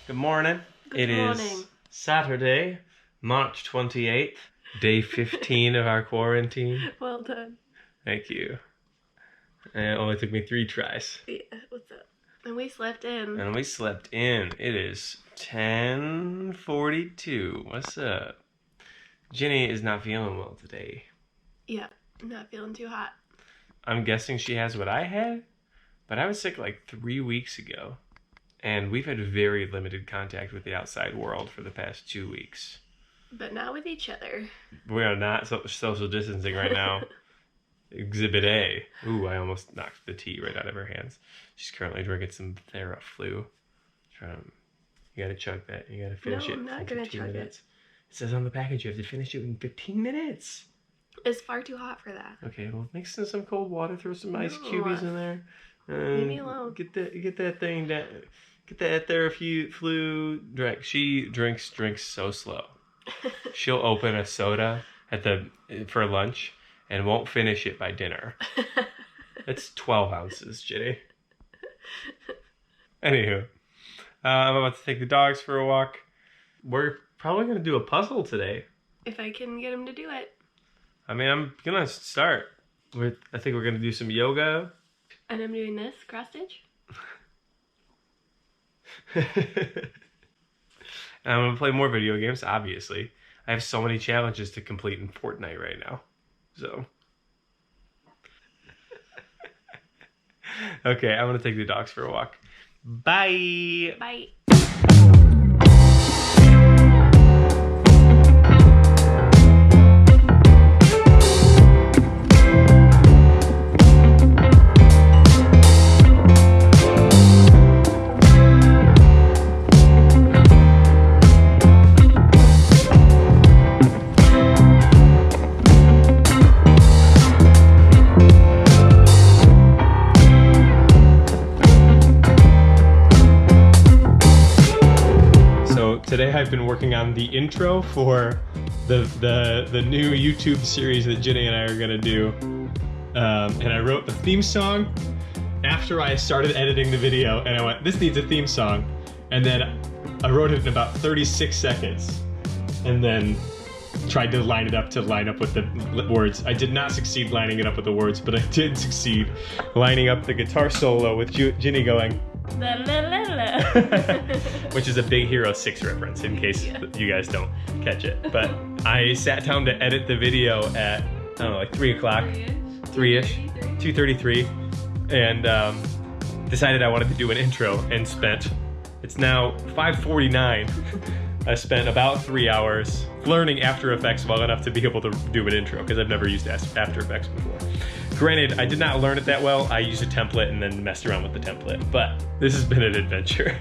Good morning. It is Saturday, March 28th, day 15 of our quarantine. Well done. Thank you. And it only took me 3 tries. Yeah, what's up? And we slept in. It is 10:42. What's up? Ginny is not feeling well today. Yeah, not feeling too hot. I'm guessing she has what I had, but I was sick like 3 weeks ago. And we've had very limited contact with the outside world for the past 2 weeks. But not with each other. We are not social distancing right now. Exhibit A. Ooh, I almost knocked the tea right out of her hands. She's currently drinking some Theraflu. You gotta chug that. You gotta finish it. I'm not gonna chug it. It says on the package you have to finish it in 15 minutes. It's far too hot for that. Okay, well, mix in some cold water, throw some ice cubes in there. Leave me alone. Get that thing down. Get that Theraflu drink. She drinks so slow. She'll open a soda for lunch and won't finish it by dinner. That's 12 ounces, Ginny. Anywho, I'm about to take the dogs for a walk. We're probably going to do a puzzle today. If I can get him to do it. I mean, I'm going to start. I think we're going to do some yoga. And I'm doing this, cross stitch. And I'm gonna play more video games, obviously. I have so many challenges to complete in Fortnite right now. So. Okay, I'm gonna take the dogs for a walk. Bye! Bye. Today I've been working on the intro for the new YouTube series that Ginny and I are gonna do. And I wrote the theme song after I started editing the video, and I went, this needs a theme song. And then I wrote it in about 36 seconds and then tried to line it up with the words. I did not succeed lining it up with the words, but I did succeed lining up the guitar solo with Ginny going, La, la, la, la. which is a Big Hero 6 reference in case you guys don't catch it. But I sat down to edit the video at, I don't know, like 3 o'clock, 3-ish, 2:33, and decided I wanted to do an intro and it's now 5:49. I spent about 3 hours learning After Effects well enough to be able to do an intro, because I've never used After Effects before. Granted, I did not learn it that well. I used a template and then messed around with the template, but this has been an adventure.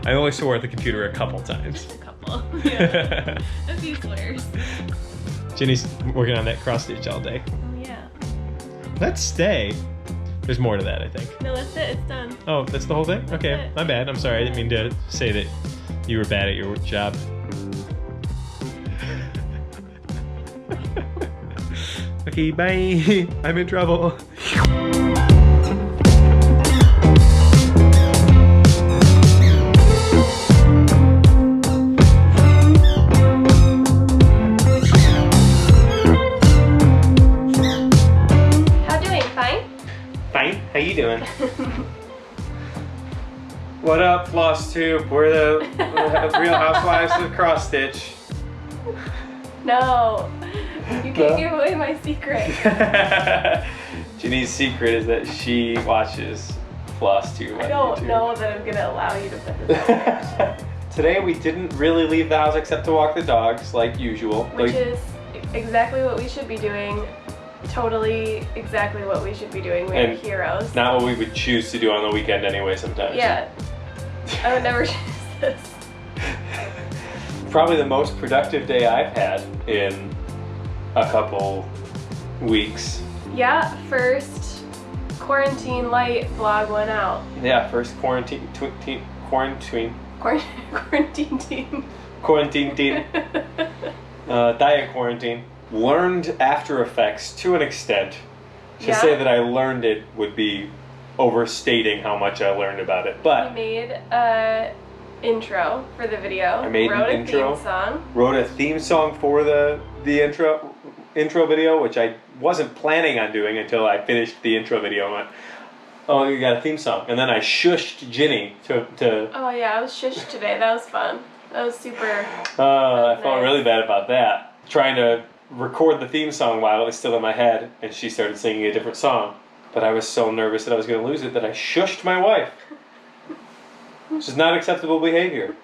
I only swore at the computer a couple times. Just a couple, yeah. A few swears. Ginny's working on that cross stitch all day. Yeah. Let's stay. There's more to that, I think. No, that's it, it's done. Oh, that's the whole thing? Okay, my bad. I'm sorry, I didn't mean to say that you were bad at your job. Okay, bye. I'm in trouble. How doing? Fine? Fine. How you doing? What up, Floss Tube? We're the Real Housewives of Cross Stitch. No. You can't give away my secret. Ginny's secret is that she watches Floss Tube on I don't YouTube. know that I'm gonna allow you to put this out. Today we didn't really leave the house except to walk the dogs, like usual. Which is exactly what we should be doing. Totally exactly what we should be doing. We're heroes. Not what we would choose to do on the weekend anyway sometimes. Yeah. I would never choose this. Probably the most productive day I've had in a couple weeks. Yeah, first quarantine light vlog went out. Yeah, first quarantine teen. Quarantine teen. Diet quarantine. Learned After Effects to an extent. To say that I learned it would be overstating how much I learned about it. But we made a intro for the video. I made wrote an a intro. theme song. Wrote a theme song for the intro video, which I wasn't planning on doing until I finished the intro video and went, oh, you got a theme song. And then I shushed Ginny to Oh yeah, I was shushed today. That was fun. That was super. I felt really bad about that. Trying to record the theme song while it was still in my head, and she started singing a different song. But I was so nervous that I was going to lose it that I shushed my wife. Which is not acceptable behavior.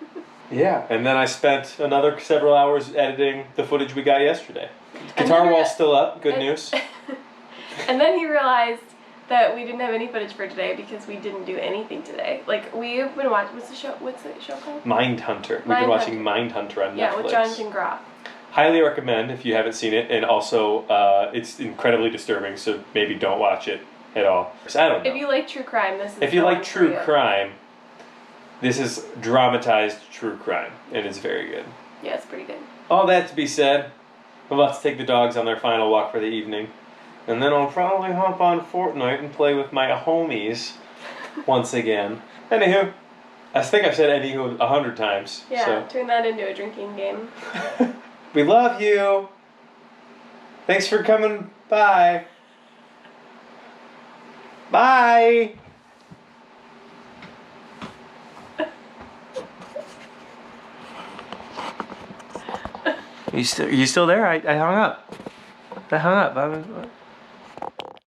Yeah, and then I spent another several hours editing the footage we got yesterday. Guitar wall's still up, good news. And then he realized that we didn't have any footage for today because we didn't do anything today. Like, we've been watching, what's the show called? Mindhunter. We've been watching Mindhunter on Netflix. Yeah, with Jonathan Groff. Highly recommend if you haven't seen it, and also it's incredibly disturbing, so maybe don't watch it at all. I don't know. If you like true crime, this is If you like true crime, this is dramatized true crime, and it's very good. Yeah, it's pretty good. All that to be said, I'm about to take the dogs on their final walk for the evening, and then I'll probably hop on Fortnite and play with my homies once again. Anywho, I think I've said anywho 100 times. Yeah, so. turn that into a drinking game. We love you. Thanks for coming by. Bye. You still there? I hung up. I hung up.